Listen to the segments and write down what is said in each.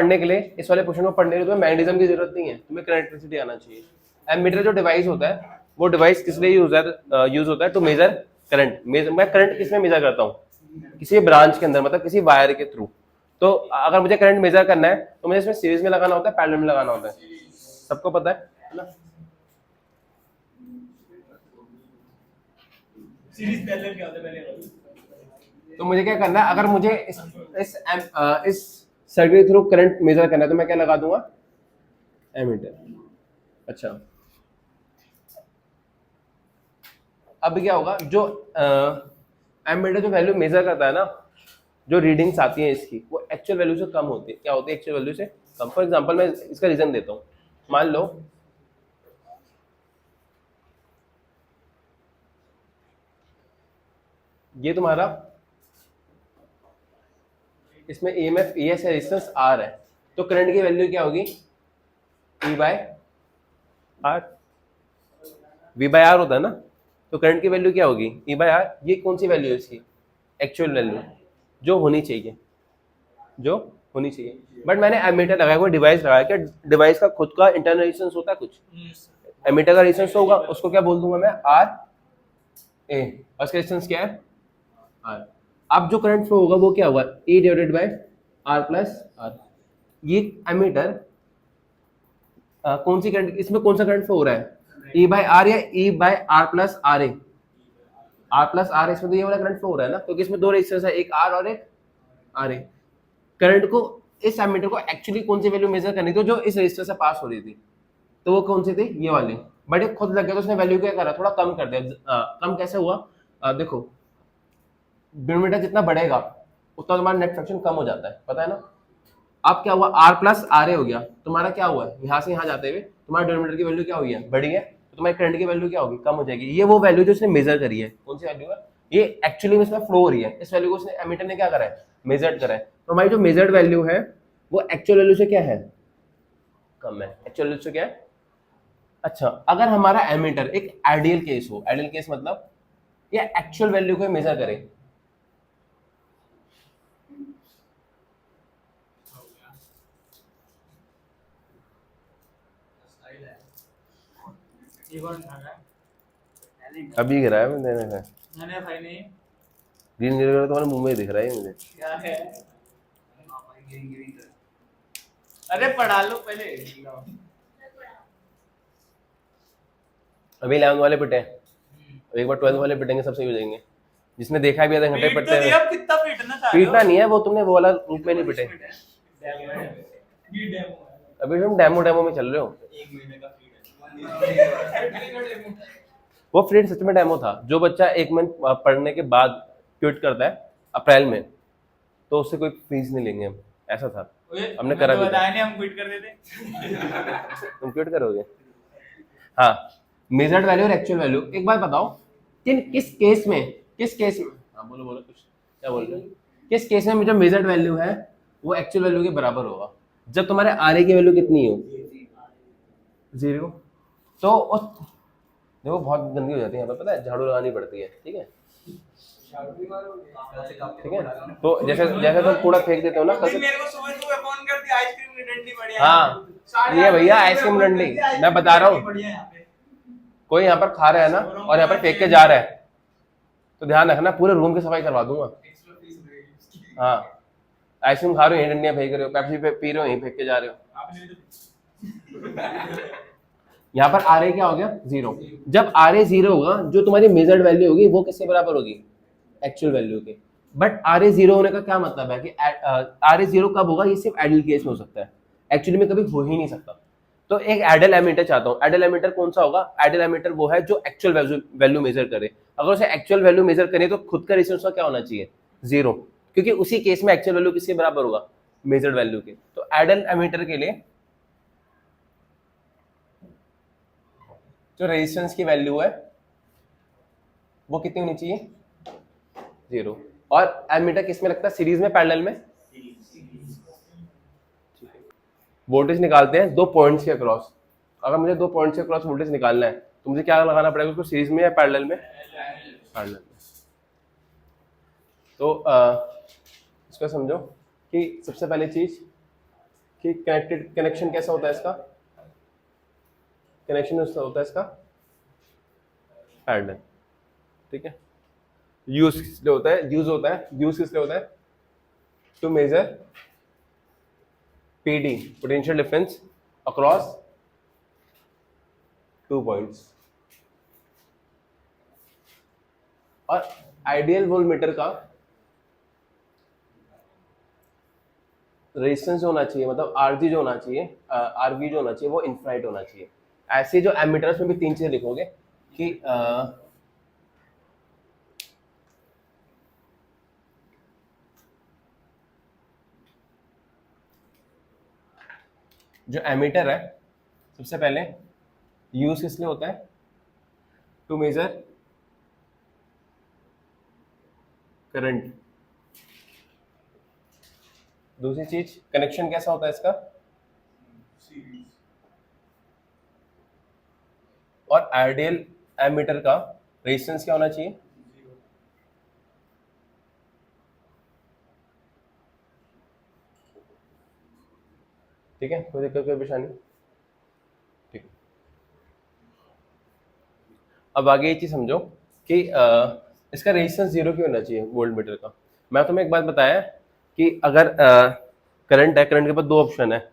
पढ़ने के लिए, इस वाले क्वेश्चन को पढ़ने के लिए तुम्हें मैग्नेटिज्म की जरूरत नहीं है, तुम्हें करंट इलेक्ट्रिसिटी आना चाहिए। एमीटर जो डिवाइस होता है वो डिवाइस किस लिए यूज होता है? To measure current. मैं करंट किस में मेजर करता हूँ? किसी ब्रांच के अंदर, मतलब किसी वायर के थ्रू। तो अगर मुझे करंट मेजर करना है तो मुझे इसमें सीरीज में लगाना होता है, पैरेलल में लगाना होता है, सबको पता है ना? सीरीज पैरेलल क्या होता है पहले? तो मुझे क्या करना है, अगर मुझे इस सर्किट के थ्रू करंट मेजर करना है तो मैं क्या लगा दूंगा? एमीटर। अच्छा, अब क्या होगा, जो एमीटर जो वैल्यू मेजर करता है ना, जो रीडिंग्स आती हैं इसकी, वो एक्चुअल वैल्यू से कम होती है। क्या होती है? एक्चुअल वैल्यू से कम। फॉर एग्जांपल मैं इसका रीजन देता हूँ। मान लो ये तुम्हारा, इसमें EMF ES है, रेजिस्टेंस R है, तो करंट की वैल्यू क्या होगी? E bye R। V by R होता है ना, तो करंट की वैल्यू क्या होगी? E bye R। ये कौन सी वैल्यू है इसकी? एक्चुअल वैल्यू, जो होनी चाहिए, जो होनी चाहिए। बट मैंने एमीटर लगाया, कोई डिवाइस लगाया, क्या डिवाइस का खुद का इंटरनल रेजिस्टेंस होता है कुछ? एमीटर का रेजिस्टेंस होगा, उसको क्या बोल दूंगा मैं? R A। और इसका रेजिस्टेंस क्या है? R। अब जो करंट फ्लो होगा वो क्या होगा? E divided by R plus R। ये एमीटर कौन सी करंट, इसमें कौन सा करंट फ्लो हो रहा है? E बाय R या E bye R plus RA? R plus R, इसमें तो ये वाला करंट फ्लो हो रहा है ना, क्योंकि इसमें दो रेजिस्टेंस है, एक R और एक RA। करंट को, इस एमीटर को एक्चुअली कौन सी वैल्यू मेजर करनी थी? जो इस रेजिस्टर से पास हो रही थी, तो वो कौन सी थी? ये वाली। बट ये खुद लग गया तो उसने वैल्यू क्या करा? थोड़ा कम कर दिया। कम कैसे हुआ? देखो, डिनोमिनेटर जितना बढ़ेगा उतना तुम्हारा नेट फ्रैक्शन कम हो जाता है, पता है ना? अब क्या हुआ? R प्लस RA हो गया, तुम्हारा क्या हुआ है? यहाँ से यहाँ जाते हुए तुम्हारा डिनोमिनेटर की वैल्यू क्या हुई है? बढ़ी है, तो तुम्हारी करंट की वैल्यू क्या होगी? कम हो जाएगी। ये वो वैल्यू जो उसने मेजर करी है, कौन सी वैल्यू है? ये एक्चुअली में इसमें फ्लो हो रही है, इस वैल्यू को उसने एमीटर ने क्या करा है? मेजर्ड करा है। तो हमारी जो मेजर्ड वैल्यू है वो एक्चुअल वैल्यू से क्या है? कम है। एक्चुअल वैल्यू से क्या है? अच्छा, अगर हमारा एमीटर एक आइडियल केस हो, आइडियल केस मतलब ये एक्चुअल वैल्यू को मेजर करे, ये कौन खा रहा है? अभी गिरा है मैंने, मैंने भाई नहीं। ग्रीन गिरा तुम्हारे मुंह में दिख रहा है मुझे। क्या है? अरे पढ़ा लो पहले। अभी 11th वाले पिटे हैं, एक बार 12th वाले पिटेंगे, सब सही हो जाएंगे। जिसने देखा भी आधे घंटे पीट पढ़ते तो दिया, हैं। कितना पीटना चाह रहे हो? पीटना नहीं है, वो तुमने वो वाला रूप में नहीं पिटे, ये डेमो है। अभी तुम डेमो में चल रहे हो। 1 महीने का फ्री है। वो फ्री सच में डेमो था। जो बच्चा 1 मंथ पढ़ने के बाद क्विट करता है अप्रैल में, तो उससे कोई फीस नहीं लेंगे हम, ऐसा था। हमने करा भी था। बताया नहीं, हम क्विट कर देते। तुम क्विट करोगे? हाँ, मेजर्ड वैल्यू और एक्चुअल वैल्यू। एक बात बताओ, किस केस में, हाँ बोलो बोलो, कुछ क्या बोल रहे हो? किस केस में जो मेजर्ड वैल्यू है वो एक्चुअल वैल्यू के बराबर होगा? जब तुम्हारे RA की वैल्यू कितनी हो? 0। तो उस, देखो बहुत गंदी हो जाती है यहाँ पे, पता है, झाड़ू लगानी पड़ती है, ठीक है? ठीक है, तो जैसे जैसे तुम कूड़ा फेंक देते हो ना, मेरे को सुबह सुबह फोन कर दिया, आइसक्रीम की डंडी बढ़िया। हाँ ये भैया आइसक्रीम डंडी, मैं बता रहा हूँ, कोई यहाँ पर खा रहा है ना और यहाँ पर फेंक के जा रहा है, तो ध्यान रखना, पूरे रूम की सफाई करवा दूंगा। हाँ, आइसक्रीम खा रहे हो, यहीं डंडियां फेंक रहे हो, पेप्सी पी रहे हो, यहीं फेंक के जा रहे हो। यहाँ पर RA क्या हो गया? 0। जब RA 0 होगा, जो तुम्हारी मेजर्ड वैल्यू होगी वो किसके बराबर होगी? एक्चुअल वैल्यू के। बट RA 0 होने का क्या मतलब है कि RA 0 कब होगा? ये सिर्फ आइडियल केस में हो सकता है, एक्चुअली में कभी हो ही नहीं सकता। तो एक आइडियल एमीटर चाहता हूँ। आइडियल एमीटर कौन सा होगा? आइडियल एमीटर वो है जो एक्चुअल वैल्यू मेजर करे। अगर उसे एक्चुअल वैल्यू मेजर करे तो खुद का रेजिस्टेंस क्या होना चाहिए? 0, क्योंकि उसी केस में एक्चुअल वैल्यू किसके बराबर होगा? मेजर्ड वैल्यू के। तो आइडियल एमीटर के लिए जो रेजिस्टेंस की वैल्यू है वो कितनी होनी चाहिए? 0। और एमीटर किस में लगता है? सीरीज में, पैरेलल में? वोल्टेज निकालते हैं 2 पॉइंट्स के अक्रॉस। अगर मुझे 2 पॉइंट्स के अक्रॉस वोल्टेज निकालना है तो मुझे क्या लगाना पड़ेगा उसको? सीरीज में या पैरेलल में? पैरेलल में। तो इसको समझो कि सबसे पहली चीज कि कनेक्शन कैसा होता है इसका, कनेक्शन होता है इसका पैरेलल, ठीक है। यूज किस लिए होता है, यूज किस लिए होता है, to measure PD, potential difference across 2 points. और आइडियल वोल्टमीटर का रेजिस्टेंस जो होना चाहिए, मतलब आरजी जो होना चाहिए, आरवी जो होना चाहिए, वो इनफाइनाइट होना चाहिए। ऐसे जो एमीटर्स में भी 3 चीजें लिखोगे कि जो एमीटर है, सबसे पहले यूज किस लिए होता है, टू मेजर करंट। दूसरी चीज, कनेक्शन कैसा होता है इसका, और आइडियल एमीटर का रेजिस्टेंस क्या होना चाहिए, ठीक है। कोई दिक्कत, कोई परेशानी, ठीक। अब आगे ये चीज समझो कि इसका रेजिस्टेंस 0 क्यों होना चाहिए वोल्टमीटर का। मैं तुम्हें एक बात बताया कि अगर करंट है, करंट के पास 2 ऑप्शन है,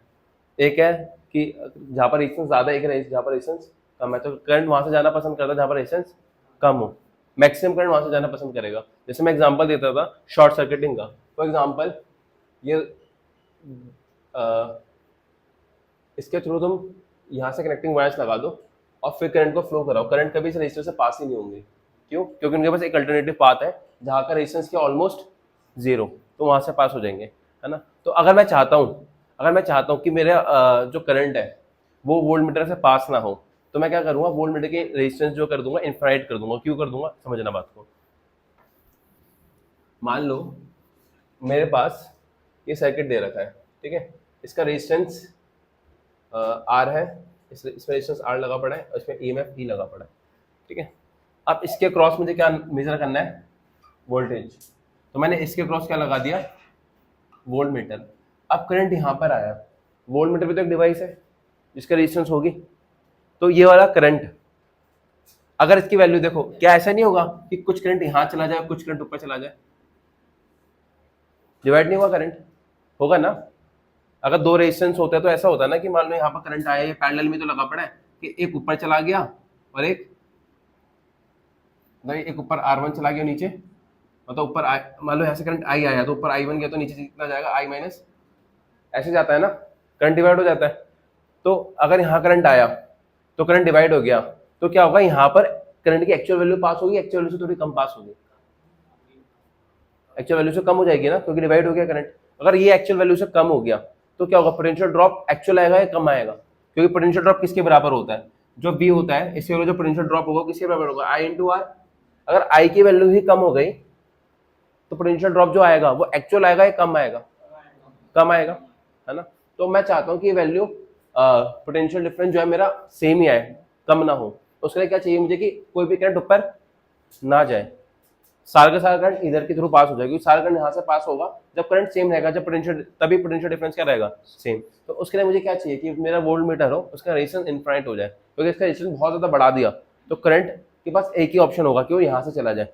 एक है कि जहाँ पर रेजिस्टेंस ज्यादा है, एक है जहाँ पर रेजिस्टेंस कम है, तो करंट वहां से जाना पसंद करता है जहाँ पर रेजिस्टेंस कम हो, मैक्सिमम करंट वहां से जाना पसंद करेगा। जैसे मैं एग्जांपल देता था शॉर्ट सर्किटिंग का, फॉर एग्जांपल ये इसके थ्रू तुम यहाँ से कनेक्टिंग वायर्स लगा दो और फिर करंट को फ्लो कराओ, करंट कभी इस रेजिस्टर से पास ही नहीं होंगे। क्यों? क्योंकि उनके पास एक अल्टरनेटिव पाथ है जहाँ का रेजिस्टेंस क्या ऑलमोस्ट 0, तो वहां से पास हो जाएंगे, है ना। तो अगर मैं चाहता हूँ कि मेरा जो करंट है वो वोल्टमीटर से पास ना हो, तो मैं क्या करूंगा, वोल्टमीटर के रेजिस्टेंस जो कर दूंगा इनफाइनाइट कर दूंगा। क्यों कर दूंगा, समझना बात को। मान लो मेरे पास ये सर्किट दे रखा है, ठीक है, इसका रेजिस्टेंस आर है, इसमें रेजिस्टेंस आर लगा पड़ा है और इसमें ईएमएफ ई लगा पड़ा है, ठीक है। अब इसके क्रॉस मुझे क्या मेजर करना है, वोल्टेज, तो मैंने इसके क्रॉस क्या लगा दिया, वोल्टमीटर। अब करंट यहाँ पर आया, वोल्टमीटर भी तो एक डिवाइस है जिसका रेजिस्टेंस होगी, तो ये वाला करंट अगर इसकी वैल्यू देखो, क्या ऐसा नहीं होगा कि कुछ करंट यहाँ चला जाए कुछ करंट ऊपर चला जाए, डिवाइड नहीं हुआ करंट, होगा ना। अगर 2 रेजिस्टेंस होते हैं तो ऐसा होता है ना कि मान लो यहाँ पर करंट आया, ये पैरेलल में तो लगा पड़ा है कि एक ऊपर चला गया और एक ऊपर R1 चला गया नीचे, मतलब ऊपर मान लो यहाँ से करंट I आया तो ऊपर I1 गया तो नीचे कितना जाएगा I माइनस, ऐसे जाता है ना, करंट डिवाइड हो जाता है। तो अगर यहाँ करंट आया तो करंट डिवाइड हो गया, तो क्या होगा, यहाँ पर करंट की एक्चुअल वैल्यू पास होगी, एक्चुअल वैल्यू से थोड़ी कम पास होगी, एक्चुअल वैल्यू से कम हो जाएगी ना, क्योंकि डिवाइड हो गया करंट। अगर ये एक्चुअल वैल्यू से कम हो गया तो क्या होगा, पोटेंशियल ड्रॉप एक्चुअल आएगा या कम आएगा, क्योंकि पोटेंशियल ड्रॉप किसके बराबर होता है, जो V होता है, इसके जो पोटेंशियल ड्रॉप होगा किसके बराबर होगा, I इंटू आर। अगर I की वैल्यू ही कम हो गई तो पोटेंशियल ड्रॉप जो आएगा वो एक्चुअल आएगा या कम आएगा, कम आएगा, है ना। तो मैं चाहता हूँ कि वैल्यू पोटेंशियल डिफरेंस जो है मेरा सेम ही आए, कम ना हो। तो उसके लिए क्या चाहिए मुझे कि कोई भी करंट ऊपर ना जाए, सारा का सारा करंट इधर के थ्रू पास हो जाएगा, क्योंकि सारा करंट यहाँ से पास होगा जब करंट सेम रहेगा, जब पोटेंशियल, तभी पोटेंशियल डिफरेंस क्या रहेगा, सेम। तो उसके लिए मुझे क्या चाहिए कि मेरा वोल्टमीटर हो, उसका रेजिस्टेंस इनफाइनाइट हो जाए, क्योंकि इसका रेजिस्टेंस बहुत ज्यादा बढ़ा दिया तो करंट के पास एक ही ऑप्शन होगा कि वो यहाँ से चला जाए।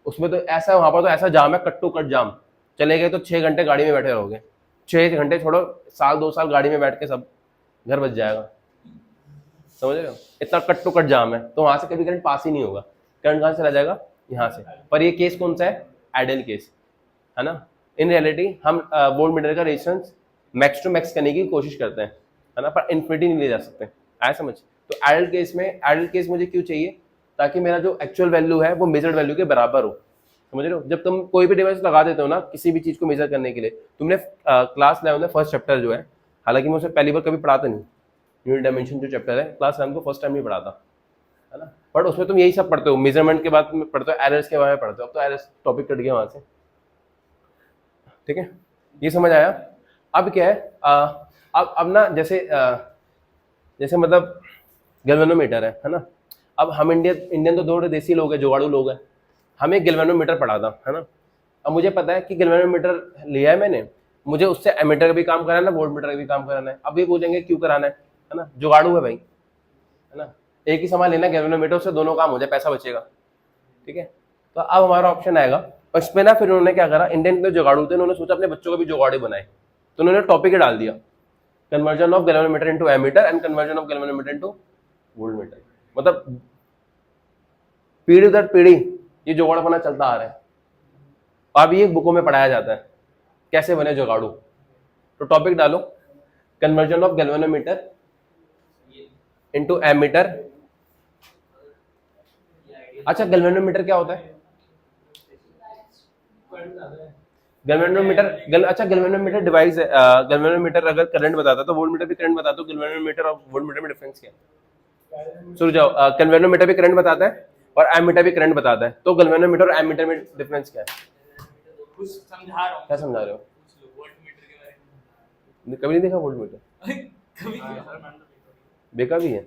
उसमें तो ऐसा, वहां पर तो ऐसा जाम है, कट्टू कट जाम, चले गए तो 6 घंटे गाड़ी में बैठे रहोगे, 6 घंटे छोड़ो, साल 2 साल गाड़ी में बैठ के सब घर बच जाएगा, समझ रहे हो, इतना कट टू कट जाम है। तो वहां से कभी करंट पास ही नहीं होगा, करंट कहाँ चला जाएगा, यहाँ से। पर ये केस कौन सा है, आइडियल केस, है ना। इन रियलिटी हम वोल्टमीटर का रेजिस्टेंस मैक्स टू मैक्स करने की कोशिश करते हैं, है ना, पर इन्फिनिटी नहीं ले जा सकते, आया समझ। तो आइडियल केस मुझे क्यों चाहिए, ताकि मेरा जो एक्चुअल वैल्यू है वो मेजर्ड वैल्यू के बराबर हो, समझ रहे हो। जब तुम कोई भी डिवाइस लगा देते हो ना किसी भी चीज को मेजर करने के लिए, तुमने क्लास 11 में फर्स्ट चैप्टर जो है, हालांकि मैं उसे पहली बार कभी पढ़ाता नहीं, यूनिट डायमेंशन जो चैप्टर है क्लास 11 को फर्स्ट टाइम ही पढ़ाता, है ना, बट उसमें तुम यही सब पढ़ते हो, मेजरमेंट के बाद में पढ़ते हो, एरर्स के बारे में पढ़ते हो। अब तो एरर्स टॉपिक कट गया वहां से, ठीक है, ये समझ आया। अब क्या है, अब ना जैसे मतलब गैल्वेनोमीटर है ना। अब हम इंडियन तो थोड़े देसी लोग हैं, जुगाड़ू लोग हैं, हमें गैल्वेनोमीटर पढ़ा था, है ना। अब मुझे पता है कि गैल्वेनोमीटर लिया है मैंने, मुझे उससे एमीटर का भी काम कराना है, वोल्ट मीटर का भी काम कराना है। अब ये पूछेंगे क्यों कराना है ना, जुगाड़ू है भाई, है ना, एक ही सामान लेना गैल्वेनोमीटर से, दोनों काम हो जाए, पैसा बचेगा। ठीक है, तो अब हमारा ऑप्शन आएगा, और इसमें ना फिर उन्होंने क्या करा, इंडियन के जुगाड़ू थे, उन्होंने सोचा अपने बच्चों को भी जुगाड़े बनाए, तो उन्होंने टॉपिक ही डाल दिया, conversion of galvanometer into ammeter and conversion of galvanometer into voltmeter. मतलब पीढ़ी दर पीढ़ी ये जुगाड़पना चलता आ रहा है, अब ये बुकों में पढ़ाया जाता है कैसे बने जुगाड़ू। तो टॉपिक डालो, conversion of galvanometer into ammeter. अच्छा, गैल्वेनोमीटर क्या होता है? अच्छा गैल्वेनोमीटर डिवाइस है। गैल्वेनोमीटर अगर करंट बताता है तो वोल्ट मीटर भी करंट बताता है, तो गैल्वेनोमीटर और वोल्ट मीटर में डिफरेंस क्या है? सुन जाओ, गैल्वेनोमीटर भी करंट बताता है और एमीटर भी करंट बताता है, तो गैल्वेनोमीटर और एमीटर में डिफरेंस क्या है? कुछ समझा रहा हूँ। क्या समझा रहे हो? वोल्ट मीटर के बारे में कभी नहीं देखा वोल्ट मीटर? कभी नहीं। देखा भी है।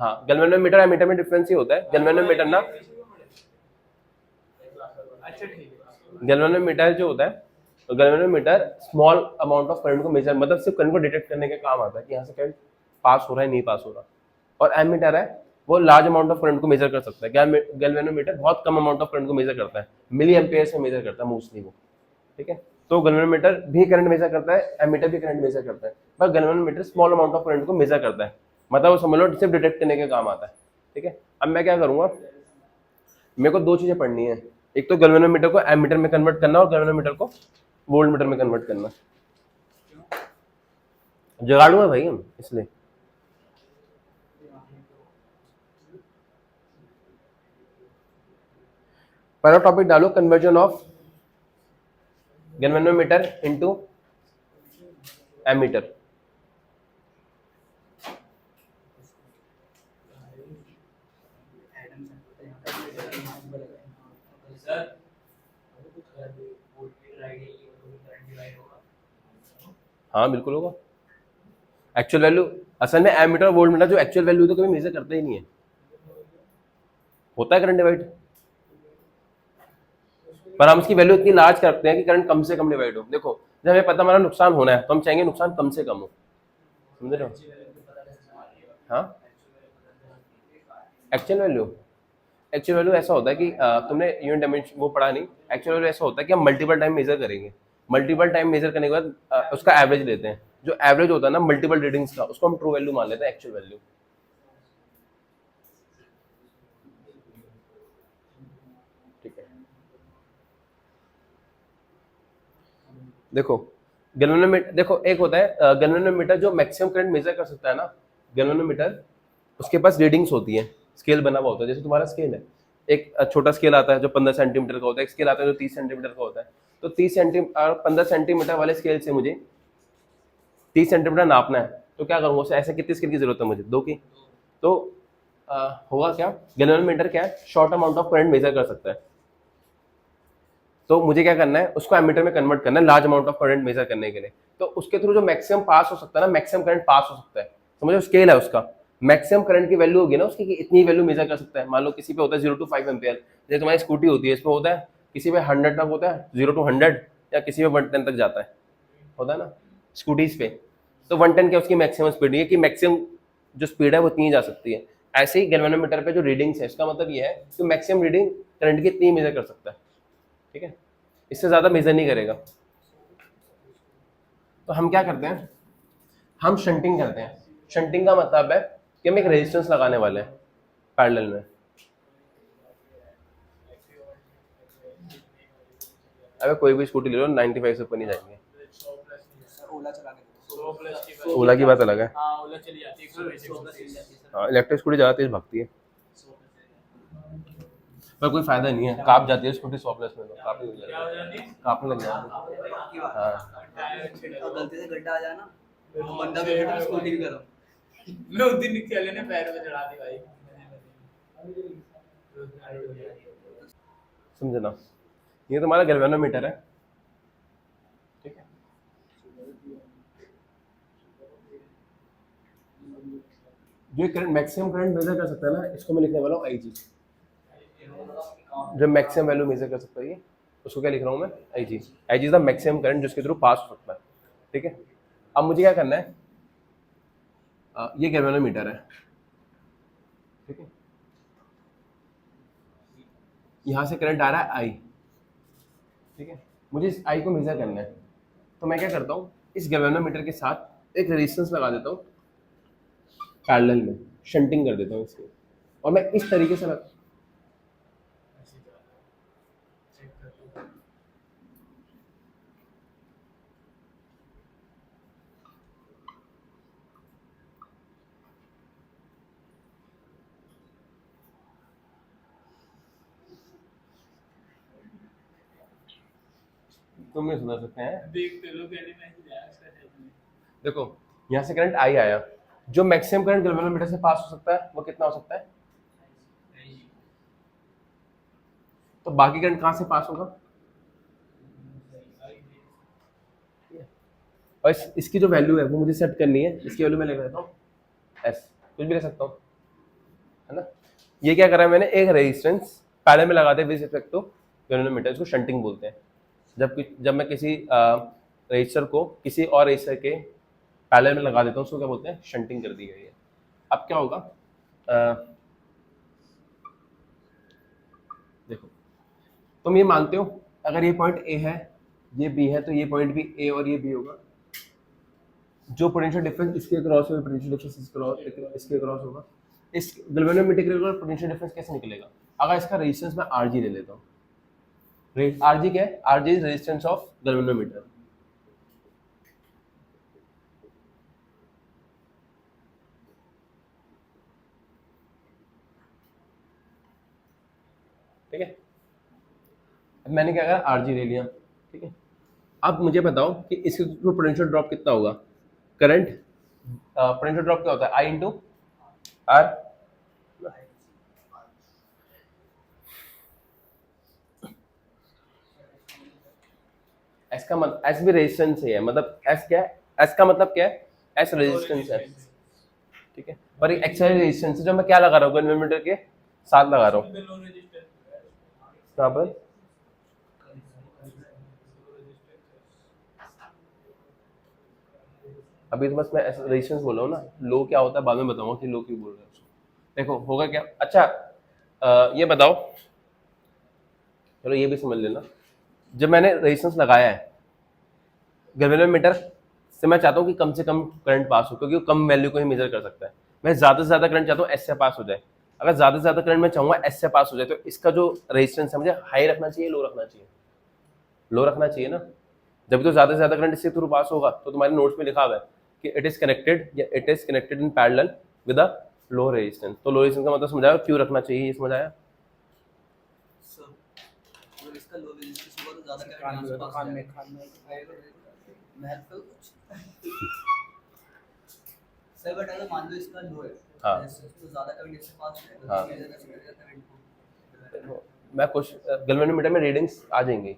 हाँ, गैल्वेनोमीटर एमीटर में डिफरेंस ही होता है। गैल्वेनोमीटर ना, अच्छा ठीक है। गैल्वेनोमीटर जो होता है, तो galvanometer small amount of current को मेजर, मतलब सिर्फ करंट को डिटेक्ट करने के काम आता है कि यहाँ से करंट पास हो रहा है नहीं पास हो रहा। और एमीटर है, वो लार्ज अमाउंट ऑफ करंट को मेजर कर सकता है। गैल्वेनोमीटर बहुत कम अमाउंट ऑफ करंट को मेजर करता है, मिली एम्पियर में मेजर करता है मोस्टली वो। ठीक है, तो गैल्वेनोमीटर भी करंट मेजर करता है, एमीटर भी करंट मेजर करता है, पर galvanometer small amount of current को मेजर करता है, मतलब वो समझ लो सिर्फ डिटेक्ट करने के काम आता है। ठीक है, अब मैं क्या करूंगा, मेरे को दो चीजें पढ़नी है, एक तो गैल्वेनोमीटर को एमीटर में कन्वर्ट करना और गैल्वेनोमीटर को वोल्ट मीटर में कन्वर्ट करना। जुगाड़ू है भाई हम, इसलिए। पहला टॉपिक डालो, conversion of galvanometer into ammeter. Sir हाँ बिल्कुल होगा। एक्चुअल वैल्यू, असल में एमीटर और वोल्ट मीटर जो एक्चुअल वैल्यू तो कभी मेजर करते ही नहीं है, होता है करंट डिवाइड, पर हम इसकी वैल्यू इतनी लार्ज करते हैं कि करंट कम से कम डिवाइड हो। देखो, जब हमें पता हमारा नुकसान होना है तो हम चाहेंगे नुकसान कम से कम हो, समझ रहे हो? हाँ, एक्चुअल वैल्यू ऐसा होता है कि तुमने यूनिट डायमेंशन वो पढ़ा नहीं। एक्चुअल वैल्यू ऐसा होता है कि हम मल्टीपल टाइम मेजर करेंगे, मल्टीपल टाइम मेजर करने के बाद उसका एवरेज लेते हैं, जो एवरेज होता है ना मल्टीपल रीडिंग्स का, उसको हम ट्रू वैल्यू मान लेते हैं, एक्चुअल वैल्यू। ठीक है, देखो गैल्वेनोमीटर, देखो एक होता है गैल्वेनोमीटर जो मैक्सिमम करंट मेजर कर सकता है ना, गैल्वेनोमीटर उसके पास रीडिंग्स होती है, स्केल बना हुआ होता है, जैसे तुम्हारा स्केल है, एक छोटा स्केल आता है जो 15 सेंटीमीटर का होता है, एक स्केल आता है जो 30 सेंटीमीटर का होता है। तो 30 सेंटीमीटर 15 सेंटीमीटर वाले स्केल से मुझे 30 सेंटीमीटर नापना है, तो क्या करूँगा, ऐसे कितनी स्केल की जरूरत है मुझे, दो की। तो होगा क्या, गैल्वेनोमीटर क्या है, short amount of current measure कर सकता है, तो मुझे क्या करना है, उसको एमीटर में कन्वर्ट करना है large amount of current measure करने के लिए। तो उसके थ्रू जो मैक्सिमम पास हो सकता है ना, मैक्सिमम करंट पास हो सकता है, समझो स्केल है उसका, मैक्सिमम करंट की वैल्यू होगी ना उसकी कि इतनी वैल्यू मेजर कर सकता है। मान लो किसी पे होता है 0 to 5 एम्पियर, जैसे तुम्हारी स्कूटी होती है, इस पे होता है, किसी पे 100 तक होता है, 0 to 100, या किसी पे 110 तक जाता है, होता है ना स्कूटीज पे। तो 110 क्या उसकी मैक्सिमम स्पीड है कि मैक्सिमम जो स्पीड है वो इतनी जा सकती है। ऐसे ही गैल्वेनोमीटर पे जो रीडिंग्स है, इसका मतलब ये है कि मैक्सिमम रीडिंग करंट की इतनी मेजर कर सकता है। ठीक है, इससे ज्यादा मेजर नहीं करेगा। तो हम क्या करते हैं, हम शंटिंग करते हैं। शंटिंग का मतलब है कि हम एक रेजिस्टेंस लगाने वाले हैं पैरेलल में। अगर कोई भी स्कूटी ले लो 95 से ऊपर नहीं जाएंगे। ओला की बात अलग है, हाँ ओला चली जाती है, हाँ इलेक्ट्रिक स्कूटी ज़्यादा तेज भागती है, पर कोई फायदा नहीं है, काप जाती है स्कूटी 100 प्लस में, तो काफी हो क्या हो जाती है? कापने लग जाती है। हाँ, और गलती से गड्ढा आ जाए ना, तो बंदा भी बैठा स्कूटी भी करो। मैं उस दिन चले ने पैर पे चढ़ा दी भाई। समझना, ये तुम्हारा गैल्वेनोमीटर है। ठीक है, जो करंट मैक्सिमम करंट मेजर कर सकता है ना, इसको मैं लिखने वाला हूँ IG, जो मैक्सिमम वैल्यू मेजर कर सकता है ये उसको क्या लिख रहा हूँ मैं, आई जी इज द मैक्सिमम करंट जिसके थ्रू पास हो सकता है। ठीक है, अब मुझे क्या करना है, ये गैल्वेनोमीटर है, ठीक है, यहाँ से करंट आ रहा है आई, ठीक है, मुझे इस आई को मेजर करना है। तो मैं क्या करता हूँ, इस गैल्वेनोमीटर के साथ एक रेजिस्टेंस लगा देता हूँ पैरेलल में, शंटिंग कर देता हूँ इसकी, और मैं इस तरीके से तुम नहीं सुधर सकते हैं। देखते लोग कहने में ऐसे जाए उसका है नहीं। देखो यहाँ से करंट आई आया, जो मैक्सिमम करंट गैल्वेनोमीटर से पास हो सकता है वो कितना हो सकता है, तो बाकी करंट कहाँ से पास होगा, और इसकी जो वैल्यू है वो मुझे सेट करनी है, इसकी वैल्यू मैं ले लेता हूँ एस, कुछ भी ले सकता हूँ, है ना। ये क्या करा है मैंने, एक रेजिस्टेंस पैरेलल में लगाते हैं विद रिस्पेक्ट टू गैल्वेनोमीटर, इसको शंटिंग बोलते हैं। जब मैं किसी रजिस्टर को किसी और रजिस्टर के पैरेलल में लगा देता हूँ उसको क्या बोलते हैं, शंटिंग कर दी गई है। अब क्या होगा, देखो तुम ये मानते हो अगर ये पॉइंट ए है, ये बी है, तो ये पॉइंट भी ए और ये बी होगा, जो पोटेंशियल डिफरेंस इसके क्रॉस होगा, पोटेंशियल डिफरेंस इसके क्रॉस होगा, इस गैल्वेनोमीटर के ऊपर पोटेंशियल डिफरेंस कैसे निकलेगा, अगर इसका रेजिस्टेंस मैं आरजी ले लेता हूँ, आरजी क्या है, RG is resistance of galvanometer, ठीक है। अब मैंने क्या करा, आरजी ले लिया, ठीक है। अब मुझे बताओ कि इसके थ्रू पोटेंशियल ड्रॉप कितना होगा, करंट पोटेंशियल ड्रॉप क्या होता है, आई इंटू आर, एस का मतलब एस भी रेजिस्टेंस ही है, मतलब एस क्या है, एस का मतलब क्या है, एस रेजिस्टेंस है, ठीक है, और एक एक्सटर्नल रेजिस्टेंस है जो मैं क्या लगा रहा हूँ, गैल्वेनोमीटर के साथ लगा रहा हूँ, यहाँ पर अभी तो बस मैं रेजिस्टेंस बोल रहा हूँ ना, लो क्या होता है बाद में बताऊंगा कि लो क्यों बोल रहे हैं उसको। देखो होगा क्या, अच्छा ये बताओ, चलो ये भी समझ लेना, जब मैंने रेजिस्टेंस लगाया है गैल्वेनोमीटर से, मैं चाहता हूँ कि कम से कम करंट पास हो, क्योंकि वो कम वैल्यू को ही मेजर कर सकता है। मैं ज़्यादा से ज़्यादा करंट चाहता हूँ एस से पास हो जाए, अगर ज़्यादा से ज़्यादा करंट मैं चाहूँगा एस से पास हो जाए, तो इसका जो रेजिस्टेंस है मुझे हाई रखना चाहिए, लो रखना चाहिए, लो रखना चाहिए ना, जब तो ज़्यादा से ज़्यादा करंट इसके थ्रू पास होगा। तो तुम्हारे नोट्स में लिखा हुआ है कि it is connected in parallel with a low resistance, तो लो रेजिस्टेंस का मतलब समझाया, क्यों रखना चाहिए ये समझ आया। सर मतलब इसका लो रेजिस्टेंस होगा तो ज्यादा करंट पास खान में मैं तो सर बट अगर मान लो इसका लो है, हाँ। तो ज्यादा करंट इससे पास है, हाँ। मेजर कर सकते हैं करंट को। मैं कुछ गैल्वेनोमीटर में रीडिंग्स आ जाएंगी,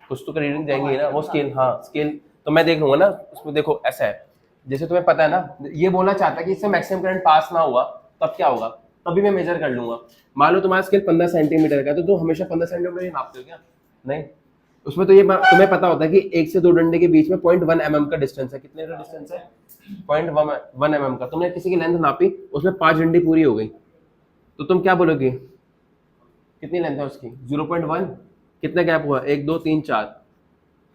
कुछ तो रीडिंग जाएंगी ना, वो स्केल, हाँ स्केल तो मैं देख लूंगा ना, उसमें देखो ऐसा है, जैसे तुम्हें पता है ना, ये बोलना चाहता है कि इससे मैक्सिमम करंट पास ना हुआ तब क्या होगा, तभी मैं मेजर कर लूंगा। मान लो तुम्हारा स्केल 15 सेंटीमीटर का, तो तुम हमेशा 15 सेंटीमीटर ही नापते हो क्या, नहीं, उसमें तो ये तुम्हें पता होता है कि एक से दो डंडे के बीच में 0.1 mm का डिस्टेंस है, कितने का डिस्टेंस है, 0.1 mm का। तुमने किसी की लेंथ नापी, उसमें 5 डंडी पूरी हो गई, तो तुम क्या बोलोगे, कितनी लेंथ है उसकी, 0.1, कितना गैप हुआ, 1 2 3 4,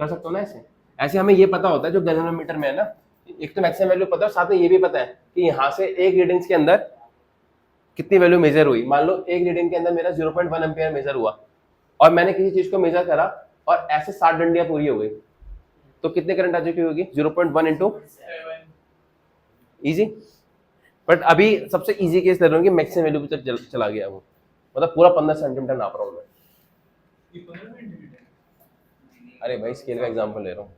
कर सकते हो ना ऐसे। ऐसे हमें ये पता होता है जो गैल्वेनोमीटर में है ना, एक तो मैक्सिमम वैल्यू पता है, साथ में ये भी पता है कि यहाँ से एक रीडिंग्स के अंदर कितनी वैल्यू मेजर हुई। मान लो एक रीडिंग के अंदर मेरा 0.1 एम्पियर मेजर हुआ, और मैंने किसी चीज को मेजर करा और ऐसे 60 डंडियां पूरी हो गई, तो कितने करंट आ चुकी होगी, 0.1 इंटू, ईजी। बट अभी सबसे इजी केस ले रहा हूँ कि मैक्सिमम वैल्यू पे चला गया वो, मतलब पूरा 15 सेंटीमीटर नाप रहा हूँ मैं। अरे भाई स्केल का एग्जांपल ले रहा हूँ।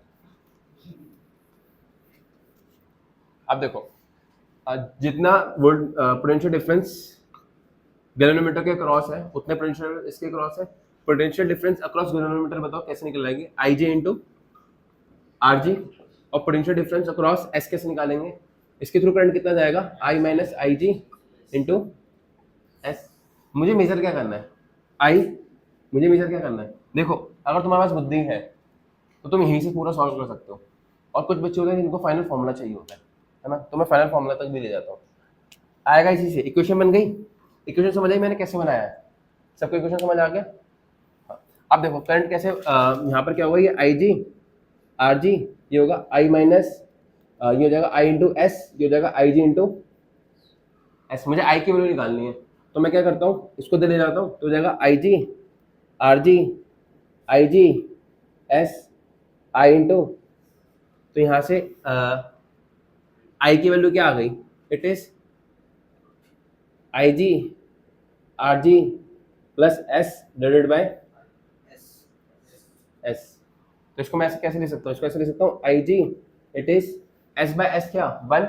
अब देखो जितना वोल्ट पोटेंशियल डिफरेंस गैल्वेनोमीटर के क्रॉस है, उतने पोटेंशियल इसके क्रॉस है। पोटेंशियल डिफरेंस अक्रॉस गैल्वेनोमीटर बताओ कैसे निकलेंगे, आई जे इंटू आर जी, और पोटेंशियल डिफरेंस अक्रॉस एस कैसे निकालेंगे, इसके थ्रू करंट कितना जाएगा, आई माइनस आई जी इंटू एस। मुझे मेजर क्या करना है, आई, मुझे मेजर क्या करना है, देखो अगर तुम्हारे पास बुद्धि है तो तुम यहीं से पूरा सॉल्व कर सकते हो। और कुछ बच्चे होते हैं जिनको फाइनल फॉर्मूला चाहिए होता है ना, तो मैं फाइनल फॉर्मूला तक भी ले जाता हूँ। आएगा इसी से, इक्वेशन बन गई। इक्वेशन समझ आई मैंने कैसे बनाया है? सबको इक्वेशन समझ आ गया? हाँ। अब देखो करंट कैसे, यहाँ पर क्या होगा, ये आई जी आर जी, ये होगा आई माइनस, ये हो जाएगा आई इंटू एस, ये हो जाएगा आई जी इंटू एस। मुझे आई की वैल्यू निकालनी है, तो मैं क्या करता हूँ, इसको दे ले जाता हूँ, तो हो जाएगा I G R G I G S I into, तो यहाँ से आई की वैल्यू क्या आ गई, it is I G R G plus S divided by S. तो इसको मैं ऐसे कैसे ले सकता हूँ, इसको ऐसे ले सकता हूँ I G it is S by S क्या 1,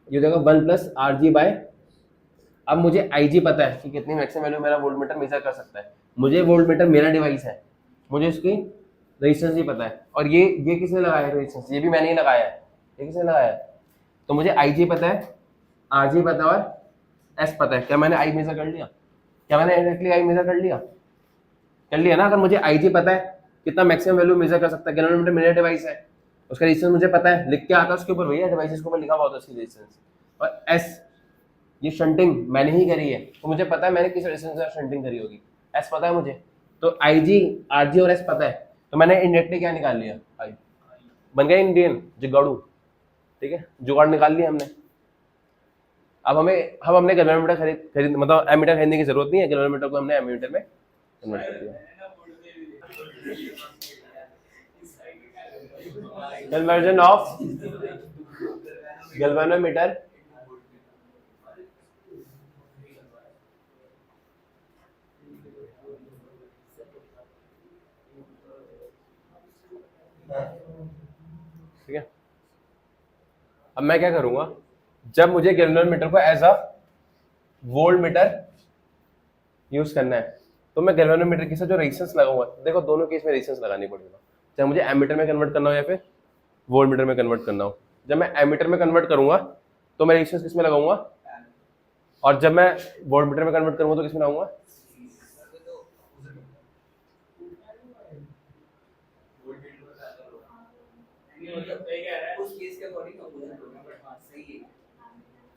ये हो जाएगा 1 प्लस आर जी बाय। अब मुझे आई जी पता है कि कितनी मैक्सिमम वैल्यू मेरा वोल्ट मीटर मेजर कर सकता है। मुझे वोल्ट मीटर मेरा डिवाइस है, मुझे इसकी रेजिस्टेंस भी पता है। और ये किसने लगाया है रेजिस्टेंस, ये भी मैंने ही लगाया है। ये किसने लगाया है? तो मुझे आई जी पता है, आर जी पता है और एस पता है। क्या मैंने आई मेजर कर लिया? क्या मैंने एग्जैक्टली आई मेजर कर लिया? कर लिया ना। अगर मुझे आई जी पता है कितना मैक्सिमम वैल्यू मेजर कर सकता है, गैलोरीमीटर मेरा डिवाइस है, उसका रेजिस्टेंस मुझे पता है, लिख के आता है उसके ऊपर, भैया डिवाइसेस के ऊपर लिखा हुआ होता है उसकी रेजिस्टेंस। और एस, ये शंटिंग मैंने ही करी है, तो मुझे पता है मैंने किस रेजिस्टेंस से शंटिंग करी होगी। एस पता है मुझे, तो आई जी आर जी और एस पता है, तो मैंने इंडायरेक्टली क्या निकाल लिया, आई। बन गया इंडियन जुगाड़ू, ठीक है, जुगाड़ निकाल लिया हमने। अब हमने गैलोरीमीटर खरीद मतलब एमीटर खरीदने की जरूरत नहीं है, गैलोरीमीटर को हमने एमीटर में कन्वर्ट कर दिया। कन्वर्जन ऑफ गैल्वेनोमीटर ठीक है। अब मैं क्या करूंगा, जब मुझे गैल्वेनोमीटर को as a voltmeter use करना है, तो मैं गैल्वेनोमीटर के साथ जो रेजिस्टेंस लगाऊंगा, देखो दोनों केस में रेजिस्टेंस लगानी पड़ेगा, चाहे मुझे एमीटर में कन्वर्ट करना हो या फिर वोल्ट मीटर में कन्वर्ट करना हो। जब मैं एमीटर में कन्वर्ट करूंगा तो मैं रेजिस्टेंस किस में लगाऊंगा, और जब मैं वोल्ट मीटर में कन्वर्ट करूंगा तो किस में लगाऊंगा? उस केस के अकॉर्डिंग अपोजिट होगा, बट हां सही है।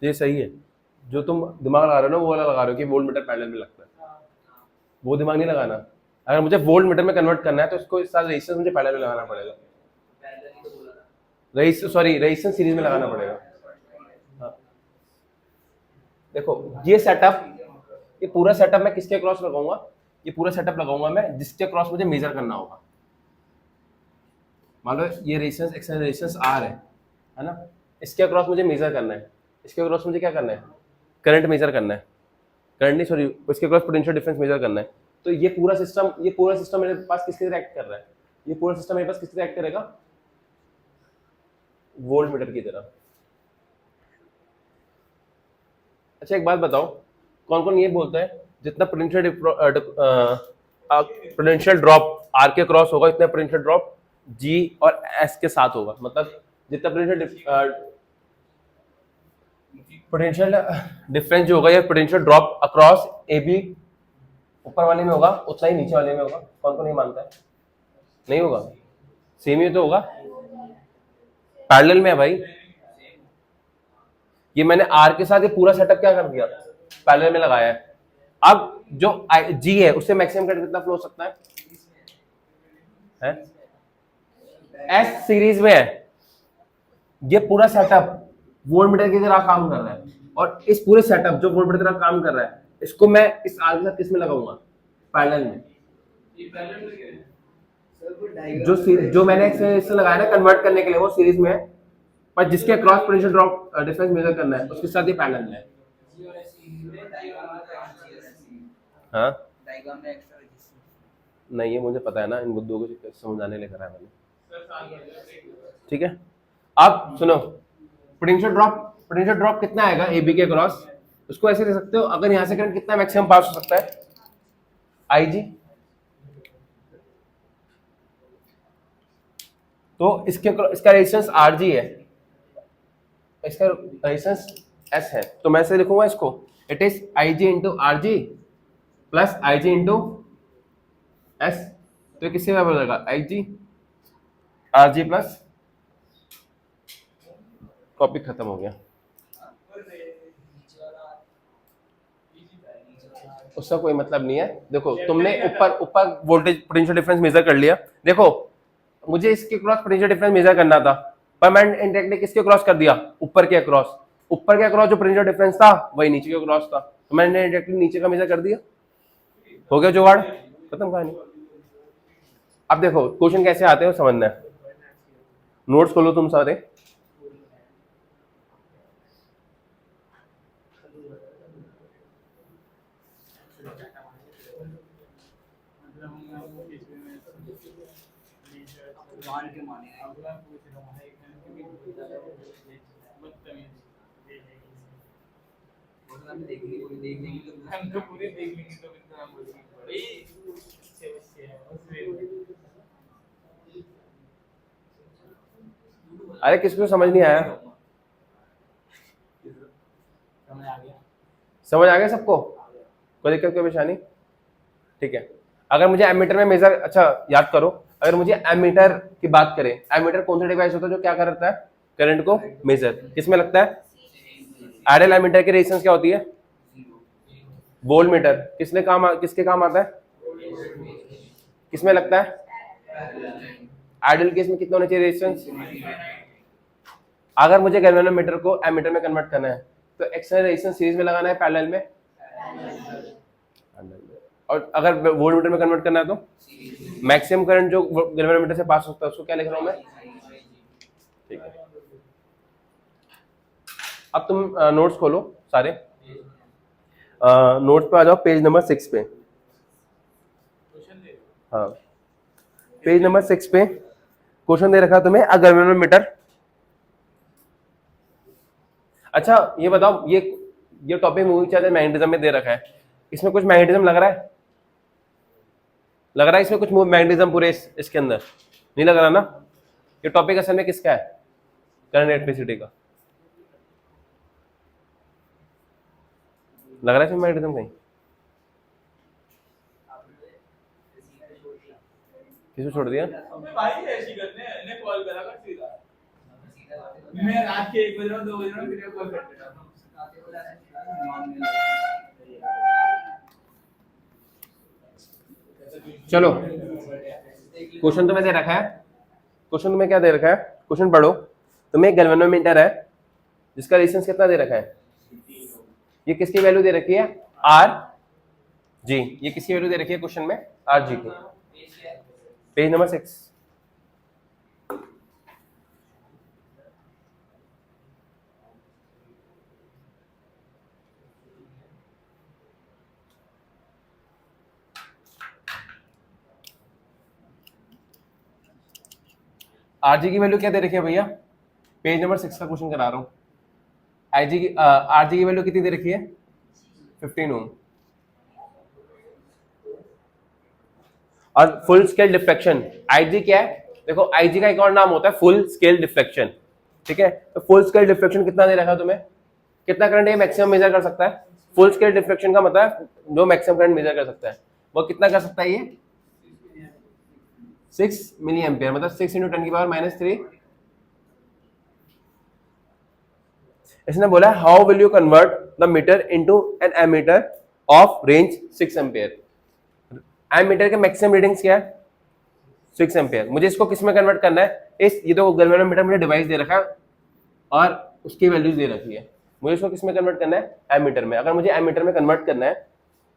ये सही है, जो तुम दिमाग लगा रहे हो ना वो वाला लगा रहे हो कि वोल्ट मीटर पैरेलल में लगता है, वो दिमाग नहीं लगाना। अगर मुझे वोल्ट मीटर में कन्वर्ट करना है तो इसको इस साथ रेजिस्टेंस मुझे पैरेलल में लगाना पड़ेगा, रेजिस्टेंस सीरीज में लगाना पड़ेगा। हाँ। देखो ये सेटअप, ये पूरा सेटअप मैं किसके क्रॉस लगाऊंगा, ये पूरा सेटअप लगाऊंगा मैं जिसके क्रॉस मुझे मेजर करना होगा। मान लो ये रेजिस्टेंस एक्सटर्नल रेजिस्टेंस आर है ना, इसके अक्रॉस मुझे मेजर करना है, इसके अक्रॉस मुझे क्या करना है, करंट मेजर करना है, करंट नहीं सॉरी, इसके अक्रॉस पोटेंशियल डिफरेंस मेजर करना है। तो ये पूरा सिस्टम मेरे पास किसके तरह एक्ट कर रहा है, ये पूरा सिस्टम मेरे पास किसके तरह एक्ट करेगा, वोल्ट मीटर की तरह। अच्छा एक बात बताओ, कौन कौन ये बोलता है जितना पोटेंशियल ड्रॉप आर के क्रॉस होगा इतना पोटेंशियल ड्रॉप जी और एस के साथ होगा, मतलब जितना पोटेंशियल डिफरेंस जो होगा या potential drop across A B ऊपर वाले में होगा उतना ही नीचे वाले में होगा। कौन कौन नहीं मानता है? नहीं होगा, सेम ही तो होगा, पैरेलल में है भाई। ये मैंने आर के साथ ये पूरा सेटअप क्या कर दिया, पैरेलल में लगाया है। अब जो जी है उससे मैक्सिमम करंट कितना फ्लो हो सकता है? एस सीरीज में है। ये पूरा सेटअप वोल्ट मीटर की तरह काम कर रहा है, और इस पूरे सेटअप जो वोल्ट मीटर की तरह काम कर रहा है इसको मैं इस आर के साथ किस में लगाऊंगा, पैरेलल में। जो मैंने इससे लगाया ना कन्वर्ट करने के लिए वो सीरीज में है, पर जिसके cross potential drop difference measure करना है उसके साथ ये पैरेलल में है। हाँ डायग्राम में एक्स्ट्रा रेजिस्टेंस नहीं है, मुझे पता है ना, इन मुद्दों को समझाने लेकर आया मैंने, ठीक है। अब सुनो, पोटेंशियल ड्रॉप कितना आएगा ए बी के क्रॉस, उसको ऐसे दे सकते हो, अगर यहां से करंट कितना मैक्सिमम पास हो सकता है, आई जी, तो इसका रेजिस्टेंस आर जी है, इसका रेजिस्टेंस एस है, तो मैं ऐसे लिखूंगा इसको, it is I G into R G plus I G into S तो किससे बराबर हो जाएगा, I G R G plus, topic खत्म हो गया। उसका कोई मतलब नहीं है। देखो तुमने ऊपर ऊपर वोल्टेज पोटेंशियल डिफरेंस मेजर कर लिया। देखो मुझे इसके क्रॉस पोटेंशियल डिफरेंस मेजर करना था, पर मैंने इंडायरेक्टली किसके क्रॉस कर दिया, ऊपर के क्रॉस। ऊपर के क्रॉस जो पोटेंशियल डिफरेंस था वही नीचे के क्रॉस था, तो मैंने इंडायरेक्टली नीचे का मेजर कर दिया, हो गया जुगाड़, खत्म कहानी। अब देखो क्वेश्चन कैसे आते हैं वो समझना है। नोट्स खोलो तुम सारे। मतलब हम लोग इसमें में मान के माने हैं। अगला पूछ रहा हूँ है क्योंकि बहुत ज़्यादा बदतमीज बोलना भी देखेंगे, कोई देख लेंगे तो हम तो पूरे देख लेंगे तो इतना हम बोलेंगे भाई अच्छे बच्चे हैं उसमें। अरे किसको समझ नहीं आया, समझ आ गया? समझ आ गया सबको, कोई दिक्कत कोई परेशानी, ठीक है। अगर मुझे एमीटर में मेजर, अच्छा याद करो, अगर मुझे एमीटर की बात करें, एमीटर कौन सा डिवाइस होता है जो क्या करता है, करंट को मेजर किसमें लगता है। आरएल एमीटर की रेजिस्टेंस क्या होती है, वोल्ट मीटर किसके काम आता है, किसमें लगता है, आइडियल केस में कितना होना चाहिए रेजिस्टेंस। अगर मुझे गैल्वेनोमीटर को एमीटर में कन्वर्ट करना है तो एक्सटर्नल रेजिस्टेंस सीरीज में लगाना है, पैरेलल में, और अगर वोल्टमीटर में कन्वर्ट करना है तो मैक्सिमम करंट जो गैल्वेनोमीटर से पास होता है उसको क्या लिख रहा हूं मैं, ठीक है। अब तुम नोट्स खोलो सारे, नोट्स पे आ जाओ, पेज नंबर 6 पे। क्वेश्चन दे हाँ पेज नंबर 6 पे क्वेश्चन दे रखा तुम्हें, अ गैल्वेनोमीटर। अच्छा ये बताओ, ये टॉपिक मूवी चार्जर मैग्नेटिज्म में दे रखा है, इसमें कुछ मैग्नेटिज्म लग रहा है, लग रहा है इसमें कुछ मैग्नेटिज्म पूरे इसके अंदर नहीं लग रहा ना। ये टॉपिक असल में किसका है, करंट इलेक्ट्रिसिटी का, लग रहा है इसमें मैग्नेटिज्म कहीं, किसको छोड़ दिया। अबे भाई ऐसी करते हैं, इन्हें कॉल करा कर सीधा। मैं रात के 1 बज रहा हूँ 2 बज रहा हूँ वीडियो कॉल कर देता हूँ। चलो क्वेश्चन तुम्हें दे रखा है, क्वेश्चन तुम्हें क्या दे रखा है, क्वेश्चन पढ़ो। तुम्हें एक गैल्वेनोमीटर है जिसका रेजिस्टेंस कितना दे रखा है, ये किसकी वैल्यू दे रखी है, आर जी, ये किसकी वैल्यू दे रखी है क्वेश्चन में, आर जी की, पेज नंबर 6। आरजी की वैल्यू क्या दे रखी है भैया, पेज नंबर 6 का क्वेश्चन करा रहा हूँ। आरजी की वैल्यू कितनी दे रखी है, 15 ओम। और फुल स्केल डिफ्लेक्शन, आईजी क्या है, देखो आईजी का एक और नाम होता है फुल स्केल डिफ्लेक्शन, ठीक है। तो फुल स्केल डिफ्लेक्शन कितना दे रखा है तुम्हें, कितना करंट ये मैक्सिमम मेजर कर सकता है। फुल स्केल डिफ्लेक्शन का मतलब जो मैक्सिमम करंट मेजर कर सकता है वो कितना कर सकता है, ये 6 मिली एम्पियर, मतलब 6 × 10⁻³ इसने बोला how will you convert the meter into an ammeter of range 6 ampere. Ammeter के मैक्सिमम रीडिंग्स क्या है, 6 एम्पियर। मुझे इसको किस में कन्वर्ट करना है, इस ये तो गैल्वेनोमीटर मुझे डिवाइस दे रखा है और उसकी वैल्यूज दे रखी है, मुझे इसको किस में कन्वर्ट करना है, एमीटर में। अगर मुझे एमीटर में कन्वर्ट करना है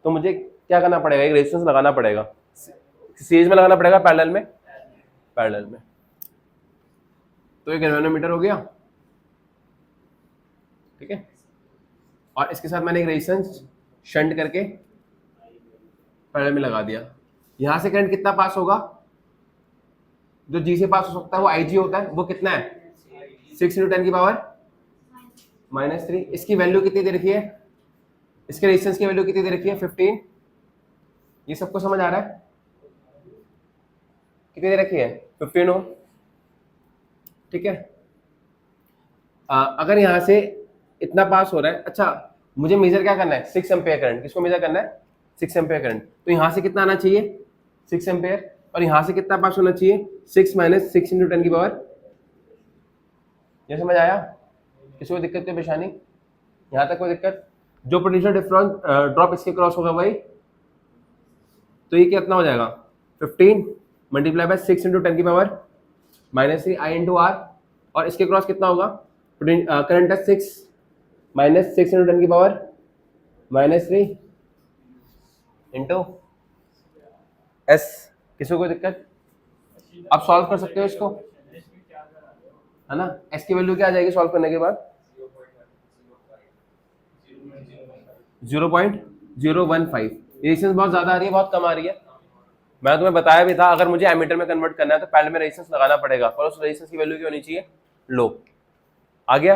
तो मुझे क्या करना पड़ेगा, एक रेजिस्टेंस लगाना पड़ेगा, सीरीज में लगाना पड़ेगा, पैरेलल में, पैरेलल में। तो ये गैल्वेनोमीटर हो गया, ठीक है। और इसके साथ मैंने एक रेजिस्टेंस शंट करके पैरेलल में लगा दिया। यहां से करंट कितना पास होगा, जो जी से पास हो सकता है वो आईजी होता है, वो कितना है 6 × 10⁻³ इसकी वैल्यू कितनी दे रखी है, इसके रेजिस्टेंस की वैल्यू कितनी दे रखी है 15। ये सबको समझ आ रहा है, कितनी दे रखी है 15 ओम, ठीक है। अगर यहां से इतना पास हो रहा है, अच्छा मुझे मेजर क्या करना है, 6 एम्पियर करंट, किसको मेजर करना है 6 एम्पियर करंट, तो यहां से कितना आना चाहिए 6 एम्पियर, और यहाँ से कितना पास होना चाहिए 6 माइनस 6 इंटू 10 की पावर। ये समझ आया? किसी को दिक्कत कोई परेशानी यहाँ तक? कोई दिक्कत? जो पोटेंशियल डिफरेंस ड्रॉप इसके क्रॉस होगा वही, तो ये कितना हो जाएगा 15 मल्टीप्लाई बाय 6 इंटू 10 की पावर -3 आई इंटू आर, और इसके क्रॉस कितना होगा करंट है 6 माइनस 6 इंटू 10 की पावर -3 इंटू एस। किसी को कोई दिक्कत? आप सॉल्व कर सकते हो इसको, है ना? एस की वैल्यू क्या आ जाएगी सॉल्व करने के बाद 0.015। रेजिस्टेंस बहुत ज्यादा आ रही है, बहुत कम आ रही है। मैं तुम्हें बताया भी था अगर मुझे एमीटर में कन्वर्ट करना है तो पहले में रेजिस्टेंस लगाना पड़ेगा, और उस रेजिस्टेंस की वैल्यू क्या होनी चाहिए लो। आ गया?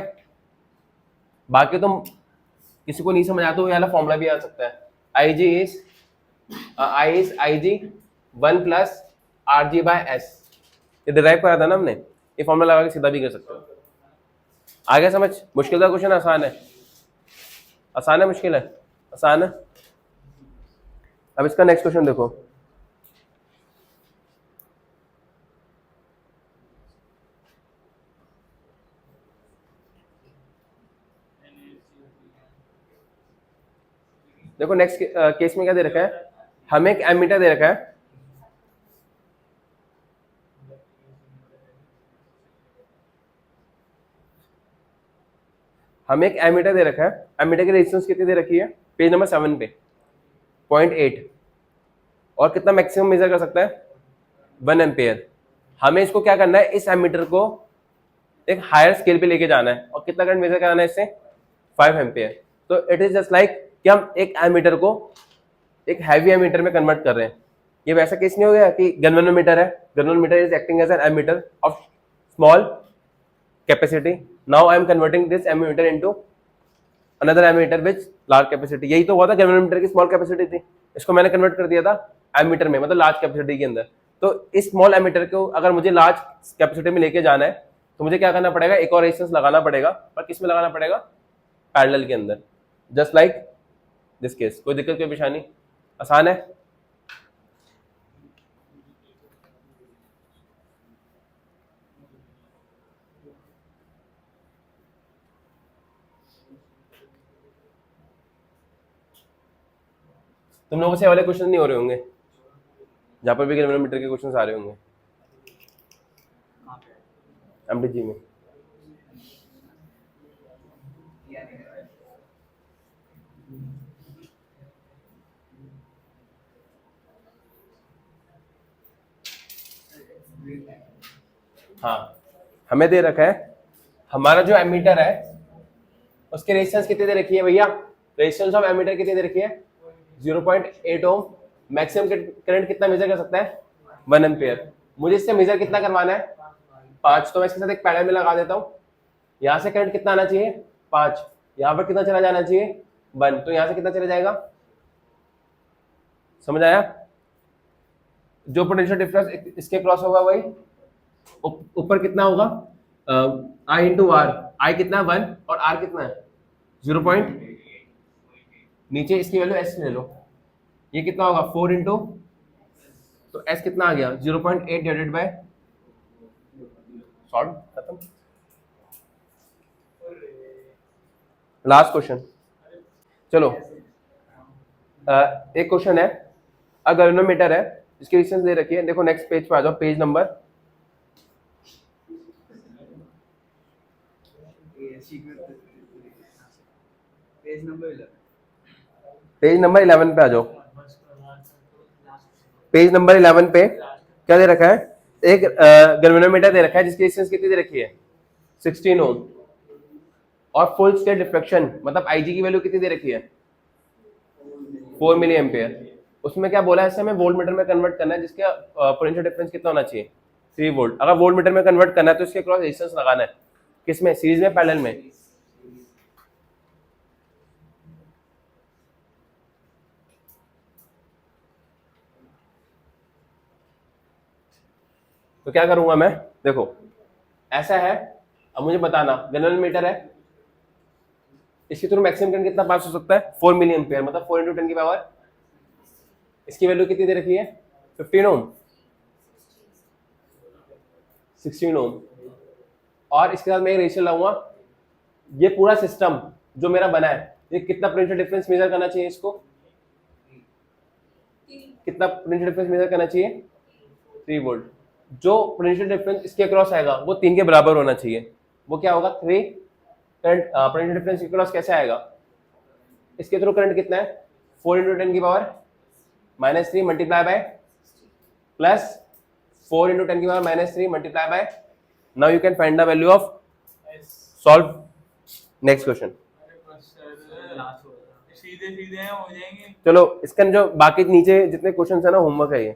बाकी तुम किसी को नहीं समझ आता तो ये वाला फॉर्मूला भी आ सकता है, I is I G 1 plus R G by S. ये डिराइव करा था ना हमने, ये फॉर्मूला लगा के सीधा भी कर सकते हो। आ गया समझ? मुश्किल का क्वेश्चन आसान है? आसान है मुश्किल है? आसान है। अब इसका नेक्स्ट क्वेश्चन देखो। देखो नेक्स्ट केस में क्या दे रखा है, हमें एक एमीटर दे रखा है, हमें एक एमीटर दे रखा है। एमीटर की रेजिस्टेंस कितनी दे रखी है पेज नंबर 7 पे 0.8, और कितना मैक्सिमम मेजर कर सकता है 1 एम्पेयर। हमें इसको क्या करना है, इस एमीटर को एक हायर स्केल पे लेके जाना है, और कितना करंट मेजर कराना है इससे 5 एम्पेयर। तो इट इज जस्ट लाइक कि हम एक एमीटर को एक हैवी एमीटर में कन्वर्ट कर रहे हैं। ये वैसा केस नहीं हो गया कि गैल्वेनोमीटर है, galvanometer is acting as an ammeter of small capacity, now I am converting this ammeter into another ammeter which large capacity. यही तो हुआ था, गैल्वेनोमीटर की स्मॉल कैपेसिटी थी, इसको मैंने कन्वर्ट कर दिया था एमीटर में, मतलब लार्ज कैपेसिटी के अंदर। तो इस स्मॉल एमीटर को अगर मुझे लार्ज कैपेसिटी में लेके जाना है तो मुझे क्या करना पड़ेगा, एक और रेजिस्टेंस लगाना पड़ेगा, पर किस में लगाना पड़ेगा पैरेलल के अंदर, जस्ट लाइक दिस केस। कोई दिक्कत कोई परेशानी? आसान है? तुम लोगों से वाले क्वेश्चन नहीं हो रहे होंगे जहां पर भी गैल्वेनोमीटर के क्वेश्चन आ रहे होंगे एमटीजी में। हाँ, हमें दे रखा है हमारा जो एमीटर है उसकी रेजिस्टेंस कितनी दे रखी है भैया, रेजिस्टेंस ऑफ एमीटर कितनी दे रखी है 0.8 ओम। मैक्सिमम करंट कितना मेजर कर सकता है 1 एम्पेयर। मुझे इससे मेजर कितना करवाना है 5, तो मैं इसके साथ एक पैरेलल में लगा देता हूँ। यहाँ से करंट कितना आना चाहिए 5, यहाँ पर कितना चला जाना चाहिए 1, तो यहाँ से कितना चला जाएगा, समझ आया? जो पोटेंशियल डिफरेंस इसके क्रॉस होगा वही ऊपर कितना होगा आई इंटू आर। आई कितना 1 और आर कितना है 0. नीचे इसकी वैल्यू एस ले लो, ये कितना होगा 4 इंटू, तो एस कितना आ गया 0.8 डिवाइडेड बाय सॉल्व, खत्म। लास्ट क्वेश्चन, चलो एक क्वेश्चन है, अगर गैल्वेनोमीटर है जिसकी रेजिस्टेंस दे रखी है, देखो नेक्स्ट पेज पे आ जाओ, पेज नंबर पेज नंबर 11 पे आ जाओ। पेज नंबर 11 पे क्या दे रखा है, एक गैल्वेनोमीटर दे रखा है जिसकी रेजिस्टेंस कितनी दे रखी है 16 ओम, और फुल स्केल रिफ्लेक्शन मतलब आईजी की वैल्यू कितनी दे रखी है 4 मिली एम्पेयर। उसमें क्या बोला है, इससे हमें वोल्ट मीटर में कन्वर्ट करना है जिसका पोटेंशियल डिफरेंस कितना होना चाहिए 3 वोल्ट। अगर वोल्ट मीटर में कन्वर्ट करना है तो इसके क्रॉस रेजिस्टेंस लगाना है, किसमें, सीरीज में पैरेलल में। तो क्या करूंगा मैं, देखो ऐसा है, अब मुझे बताना गैल्वेनोमीटर है, इसके थ्रू मैक्सिमम करंट कितना पास हो सकता है 4 मिली एम्पेयर, मतलब 4 इंटू 10 की पावर, इसकी वैल्यू कितनी दे रखी है 15 ओम। 16 ओम, और इसके साथ मैं रेशियो लाऊंगा, ये पूरा सिस्टम जो मेरा बना है ये कितना पोटेंशियल डिफरेंस मेजर करना चाहिए, इसको कितना पोटेंशियल डिफरेंस मेजर करना चाहिए, 3 वोल्ट। जो पोटेंशियल डिफरेंस इसके अक्रॉस आएगा वो 3 के बराबर होना चाहिए, वो क्या होगा 3। करंट पोटेंशियल डिफरेंस के अक्रॉस कैसे आएगा, इसके थ्रू करंट कितना है 4 × 10 की पावर -3 मल्टीप्लाई बाय प्लस 4 × 10 की power -3 multiply by, now you can find the value of, solve next question. सीधे सीधे हो जाएंगे। चलो इसका जो बाकी नीचे जितने क्वेश्चन है ना होमवर्क है ये,